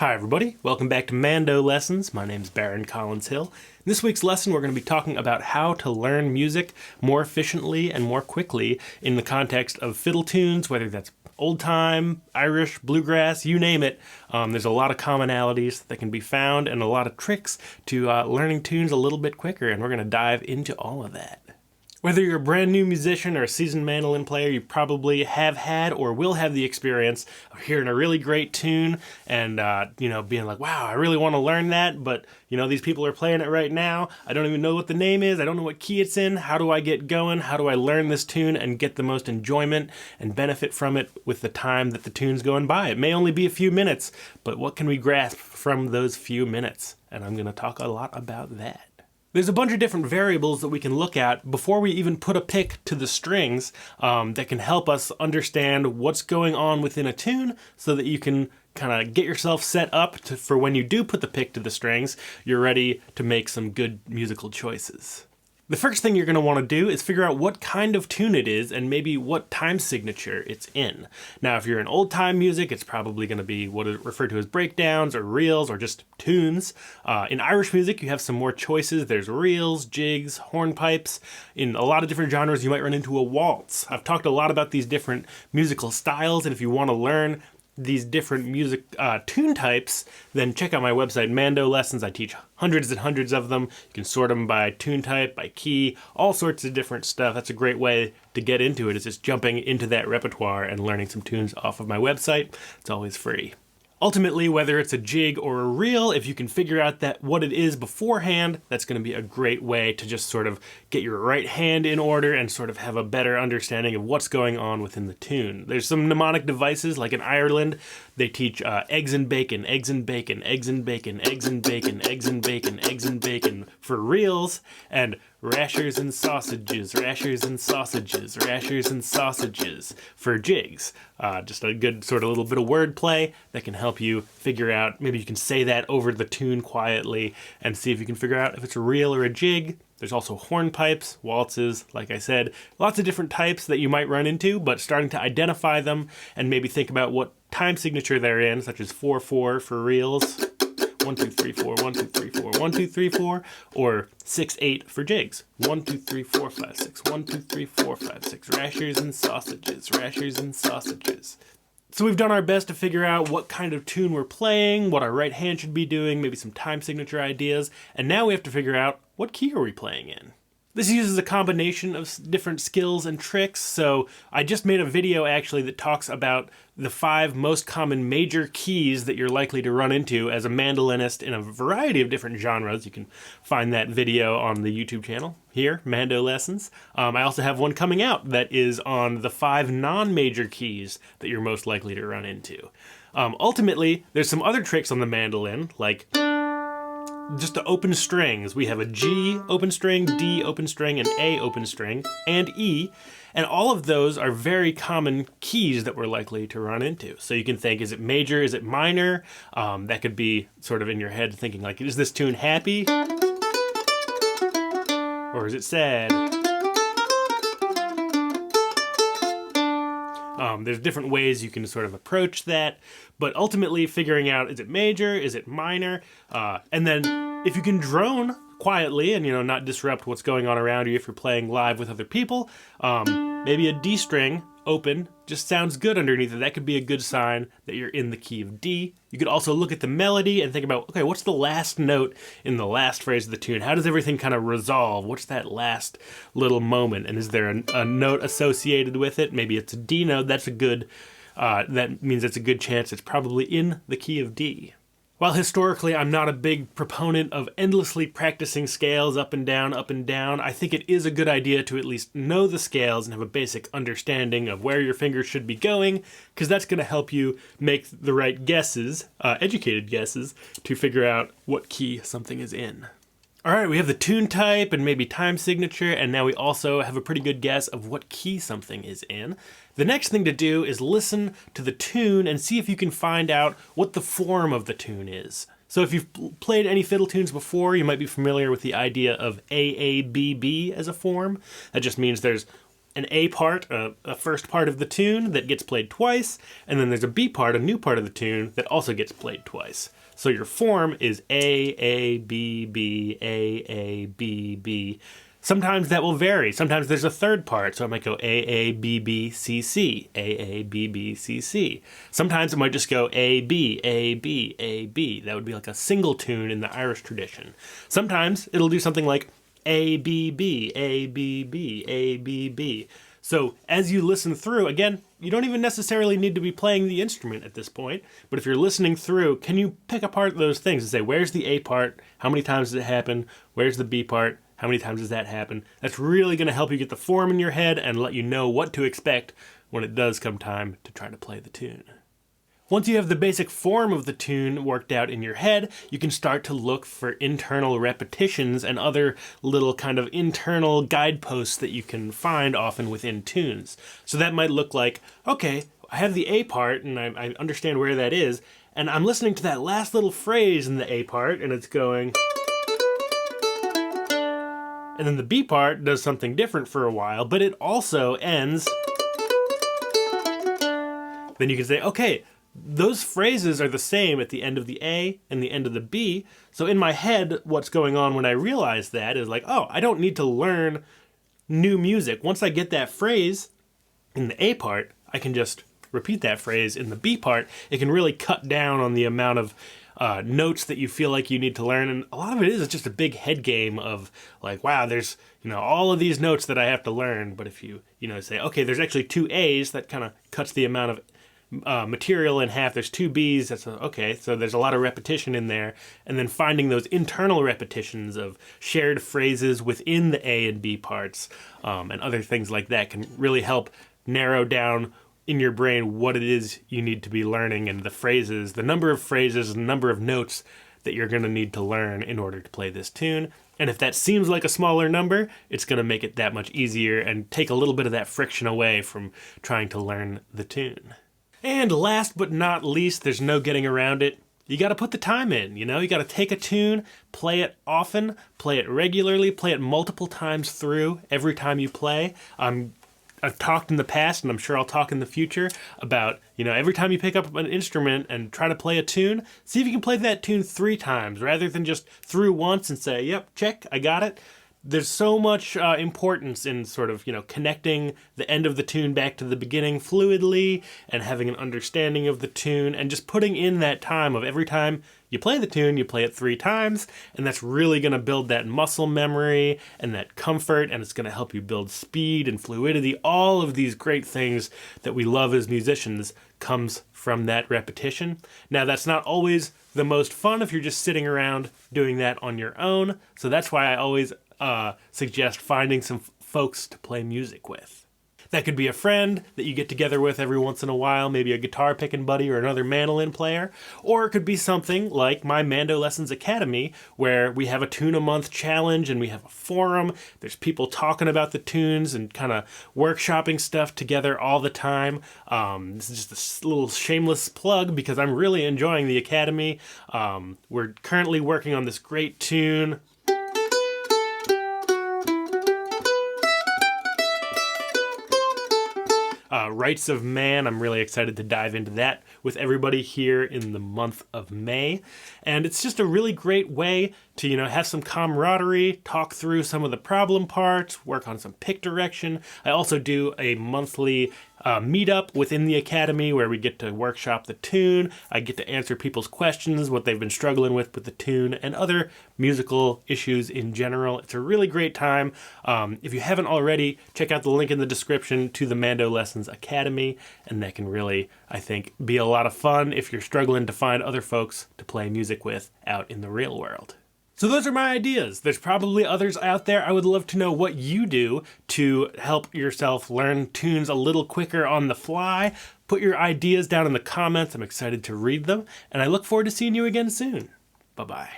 Hi everybody, welcome back to Mando Lessons. My name's Baron Collins Hill. In this week's lesson we're going to be talking about how to learn music more efficiently and more quickly in the context of fiddle tunes, whether that's old time, Irish, bluegrass, you name it. There's a lot of commonalities that can be found and a lot of tricks to learning tunes a little bit quicker, and we're going to dive into all of that. Whether you're a brand new musician or a seasoned mandolin player, you probably have had or will have the experience of hearing a really great tune and, being like, wow, I really want to learn that, but, these people are playing it right now. I don't even know what the name is. I don't know what key it's in. How do I get going? How do I learn this tune and get the most enjoyment and benefit from it with the time that the tune's going by? It may only be a few minutes, but what can we grasp from those few minutes? And I'm going to talk a lot about that. There's a bunch of different variables that we can look at before we even put a pick to the strings that can help us understand what's going on within a tune so that you can kind of get yourself set up for when you do put the pick to the strings, you're ready to make some good musical choices. The first thing you're going to want to do is figure out what kind of tune it is and maybe what time signature it's in. Now, if you're in old time music, it's probably going to be what is referred to as breakdowns or reels or just tunes. In Irish music, you have some more choices. There's reels, jigs, hornpipes. In a lot of different genres, you might run into a waltz. I've talked a lot about these different musical styles, and if you want to learn these different music tune types, then check out my website, Mando Lessons. I teach hundreds and hundreds of them. You can sort them by tune type, by key, all sorts of different stuff. That's a great way to get into it, is just jumping into that repertoire and learning some tunes off of my website. It's always free. Ultimately, whether it's a jig or a reel, if you can figure out what it is beforehand, that's going to be a great way to just sort of get your right hand in order and sort of have a better understanding of what's going on within the tune. There's some mnemonic devices, like in Ireland, they teach eggs and bacon, eggs and bacon, eggs and bacon, eggs and bacon, eggs and bacon, eggs and bacon for reels, and rashers and sausages, rashers and sausages, rashers and sausages for jigs. Just a good sort of little bit of wordplay that can help you figure out, maybe you can say that over the tune quietly and see if you can figure out if it's a reel or a jig. There's also hornpipes, waltzes, like I said, lots of different types that you might run into, but starting to identify them and maybe think about what time signature they're in, such as 4/4 for reels, 1 2 3 4 1 2 3 4 1 2 3 4, or 6/8 for jigs, 1 2 3 4 5 6 1 2 3 4 5 6, rashers and sausages, rashers and sausages. So we've done our best to figure out what kind of tune we're playing, what our right hand should be doing, maybe some time signature ideas, and now we have to figure out what key are we playing in. This uses a combination of different skills and tricks, so I just made a video actually that talks about the 5 most common major keys that you're likely to run into as a mandolinist in a variety of different genres. You can find that video on the YouTube channel here, Mando Lessons. I also have one coming out that is on the 5 non-major keys that you're most likely to run into. Ultimately, there's some other tricks on the mandolin, like just the open strings. We have a G open string, D open string, an A open string, and E. And all of those are very common keys that we're likely to run into. So you can think, is it major, is it minor? That could be sort of in your head thinking like, is this tune happy? Or is it sad? There's different ways you can sort of approach that, but ultimately figuring out, is it major, is it minor, and then if you can drone quietly and not disrupt what's going on around you if you're playing live with other people, maybe a D string open just sounds good underneath it. That could be a good sign that you're in the key of D. You could also look at the melody and think about, okay, what's the last note in the last phrase of the tune? How does everything kind of resolve? What's that last little moment? And is there a note associated with it? Maybe it's a D note. That's a good, that means it's a good chance it's probably in the key of D. While historically I'm not a big proponent of endlessly practicing scales up and down, I think it is a good idea to at least know the scales and have a basic understanding of where your fingers should be going, because that's going to help you make the right guesses, educated guesses, to figure out what key something is in. All right, we have the tune type and maybe time signature, and now we also have a pretty good guess of what key something is in. The next thing to do is listen to the tune and see if you can find out what the form of the tune is. So if you've played any fiddle tunes before, you might be familiar with the idea of AABB as a form. That just means there's an A part, a first part of the tune that gets played twice, and then there's a B part, a new part of the tune that also gets played twice. So your form is A, B, B, A, B, B. Sometimes that will vary. Sometimes there's a third part, so it might go A, B, B, C, C, A, B, B, C, C. Sometimes it might just go A, B, A, B, A, B. That would be like a single tune in the Irish tradition. Sometimes it'll do something like A, B, B, A, B, B, A, B, B. So as you listen through, again, you don't even necessarily need to be playing the instrument at this point, but if you're listening through, can you pick apart those things and say, where's the A part? How many times does it happen? Where's the B part? How many times does that happen? That's really going to help you get the form in your head and let you know what to expect when it does come time to try to play the tune. Once you have the basic form of the tune worked out in your head, you can start to look for internal repetitions and other little kind of internal guideposts that you can find often within tunes. So that might look like, okay, I have the A part and I understand where that is, and I'm listening to that last little phrase in the A part and it's going... And then the B part does something different for a while, but it also ends. Then you can say, okay, those phrases are the same at the end of the A and the end of the B. So in my head, what's going on when I realize that is like, oh, I don't need to learn new music. Once I get that phrase in the A part, I can just repeat that phrase in the B part. It can really cut down on the amount of notes that you feel like you need to learn, and a lot of it is just a big head game of like, wow, there's all of these notes that I have to learn. But if you say, okay, there's actually 2 A's, that kind of cuts the amount of material in half. There's 2 B's, that's okay. So there's a lot of repetition in there, and then finding those internal repetitions of shared phrases within the A and B parts, and other things like that can really help narrow down in your brain what it is you need to be learning, and the phrases, the number of phrases, and the number of notes that you're going to need to learn in order to play this tune. And if that seems like a smaller number, it's going to make it that much easier and take a little bit of that friction away from trying to learn the tune. And last but not least, there's no getting around it. You got to put the time in, you got to take a tune, play it often, play it regularly, play it multiple times through every time you play. I've talked in the past, and I'm sure I'll talk in the future, about, every time you pick up an instrument and try to play a tune, see if you can play that tune 3 times, rather than just through once and say, yep, check, I got it. There's so much importance in sort of, connecting the end of the tune back to the beginning fluidly, and having an understanding of the tune, and just putting in that time of every time you play the tune, you play it 3 times, and that's really going to build that muscle memory and that comfort, and it's going to help you build speed and fluidity. All of these great things that we love as musicians comes from that repetition. Now, that's not always the most fun if you're just sitting around doing that on your own, so that's why I always suggest finding some folks to play music with. That could be a friend that you get together with every once in a while, maybe a guitar picking buddy or another mandolin player, or it could be something like my Mando Lessons Academy, where we have a tune a month challenge and we have a forum. There's people talking about the tunes and kind of workshopping stuff together all the time. This is just a little shameless plug because I'm really enjoying the Academy. We're currently working on this great tune. Rights of Man. I'm really excited to dive into that with everybody here in the month of May. And it's just a really great way to, have some camaraderie, talk through some of the problem parts, work on some pick direction. I also do a monthly meetup within the Academy where we get to workshop the tune. I get to answer people's questions, what they've been struggling with the tune, and other musical issues in general. It's a really great time. If you haven't already, check out the link in the description to the Mando Lessons Academy, and that can really, I think, be a lot of fun if you're struggling to find other folks to play music with out in the real world. So those are my ideas. There's probably others out there. I would love to know what you do to help yourself learn tunes a little quicker on the fly. Put your ideas down in the comments. I'm excited to read them, and I look forward to seeing you again soon. Bye-bye.